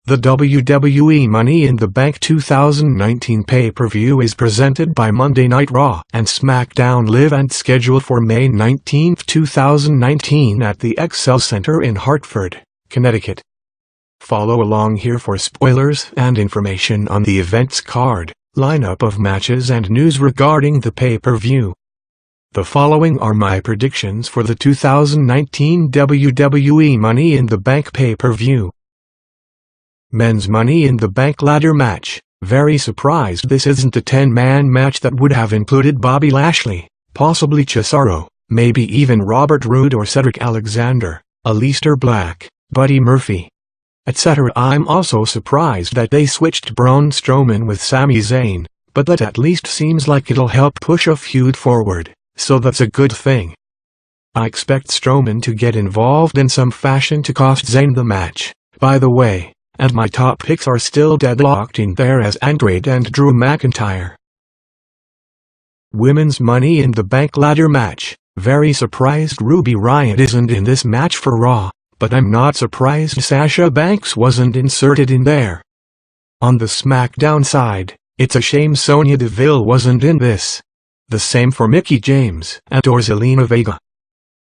The WWE Money in the Bank 2019 pay-per-view is presented by Monday Night Raw and Smackdown Live and scheduled for May 19, 2019 at the XL Center in Hartford, Connecticut. Follow along here for spoilers and information on the event's card, lineup of matches and news regarding the pay-per-view. The following are my predictions for the 2019 WWE Money in the Bank pay-per-view. Men's Money in the Bank ladder match. Very surprised this isn't a 10-man match that would have included Bobby Lashley, possibly Cesaro, maybe even Robert Roode or Cedric Alexander, Aleister Black, Buddy Murphy, etc. I'm also surprised that they switched Braun Strowman with Sami Zayn, but that at least seems like it'll help push a feud forward, so that's a good thing. I expect Strowman to get involved in some fashion to cost Zayn the match, by the way. And my top picks are still deadlocked in there as Andrade and Drew McIntyre. Women's Money in the Bank ladder match. Very surprised Ruby Riott isn't in this match for Raw, but I'm not surprised Sasha Banks wasn't inserted in there. On the SmackDown side, it's a shame Sonya Deville wasn't in this. The same for Mickie James and/or Zelina Vega.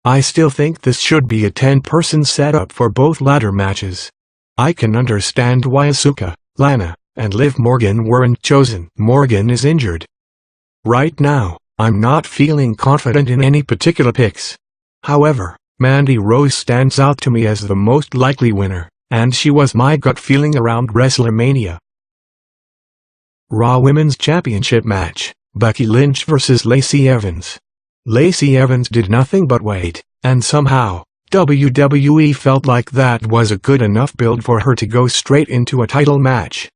I still think this should be a 10-person setup for both ladder matches. I can understand why Asuka, Lana, and Liv Morgan weren't chosen. Morgan is injured. Right now, I'm not feeling confident in any particular picks. However, Mandy Rose stands out to me as the most likely winner, and she was my gut feeling around WrestleMania. Raw Women's Championship match. Becky Lynch vs. Lacey Evans. Lacey Evans did nothing but wait, and somehow, WWE felt like that was a good enough build for her to go straight into a title match.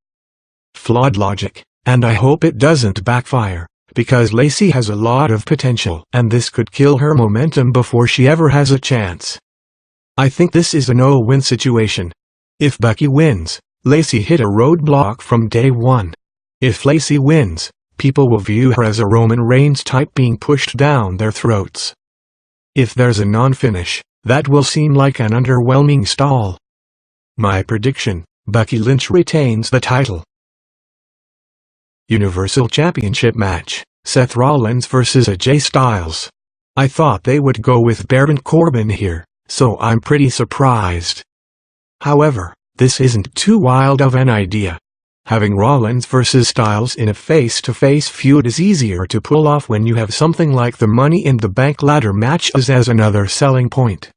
Flawed logic, and I hope it doesn't backfire, because Lacey has a lot of potential and this could kill her momentum before she ever has a chance. I think this is a no-win situation. If Becky wins, Lacey hit a roadblock from day one. If Lacey wins, people will view her as a Roman Reigns type being pushed down their throats. If there's a non-finish, that will seem like an underwhelming stall. My prediction, Becky Lynch retains the title. Universal Championship match. Seth Rollins vs. AJ Styles. I thought they would go with Baron Corbin here, so I'm pretty surprised. However, this isn't too wild of an idea. Having Rollins vs. Styles in a face-to-face feud is easier to pull off when you have something like the Money in the Bank ladder match as another selling point.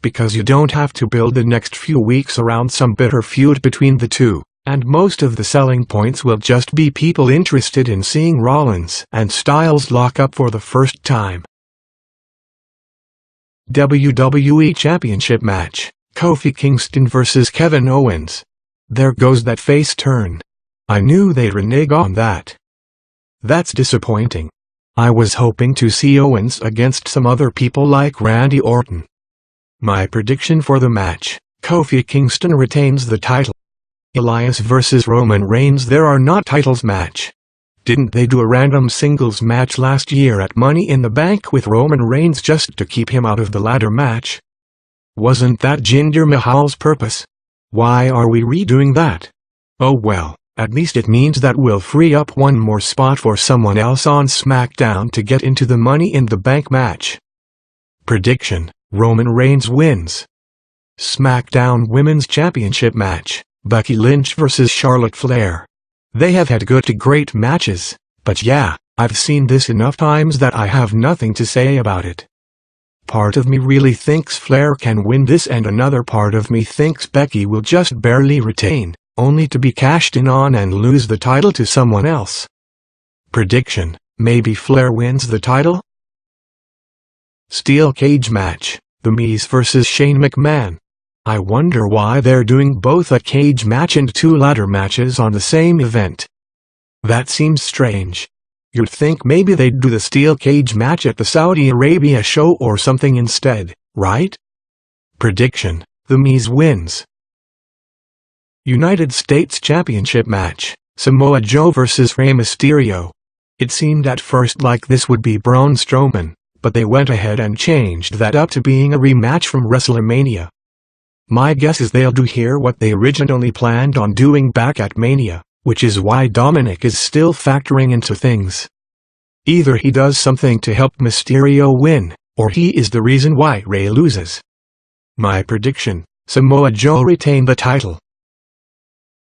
Because you don't have to build the next few weeks around some bitter feud between the two, and most of the selling points will just be people interested in seeing Rollins and Styles lock up for the first time. WWE Championship match. Kofi Kingston vs. Kevin Owens. There goes that face turn. I knew they'd renege on that. That's disappointing. I was hoping to see Owens against some other people like Randy Orton. My prediction for the match, Kofi Kingston retains the title. Elias vs. Roman Reigns. There are not titles match. Didn't they do a random singles match last year at Money in the Bank with Roman Reigns just to keep him out of the ladder match? Wasn't that Jinder Mahal's purpose? Why are we redoing that? Oh well, at least it means that we'll free up one more spot for someone else on SmackDown to get into the Money in the Bank match. Prediction, Roman Reigns wins. SmackDown Women's Championship match. Becky Lynch vs. Charlotte Flair. They have had good to great matches, but yeah, I've seen this enough times that I have nothing to say about it. Part of me really thinks Flair can win this and another part of me thinks Becky will just barely retain, only to be cashed in on and lose the title to someone else. Prediction, maybe Flair wins the title? Steel cage match. The Miz vs. Shane McMahon. I wonder why they're doing both a cage match and two ladder matches on the same event. That seems strange. You'd think maybe they'd do the steel cage match at the Saudi Arabia show or something instead, right? Prediction, The Miz wins. United States Championship match. Samoa Joe vs. Rey Mysterio. It seemed at first like this would be Braun Strowman, but they went ahead and changed that up to being a rematch from WrestleMania. My guess is they'll do here what they originally planned on doing back at Mania, which is why Dominic is still factoring into things. Either he does something to help Mysterio win, or he is the reason why Rey loses. My prediction: Samoa Joe retain the title.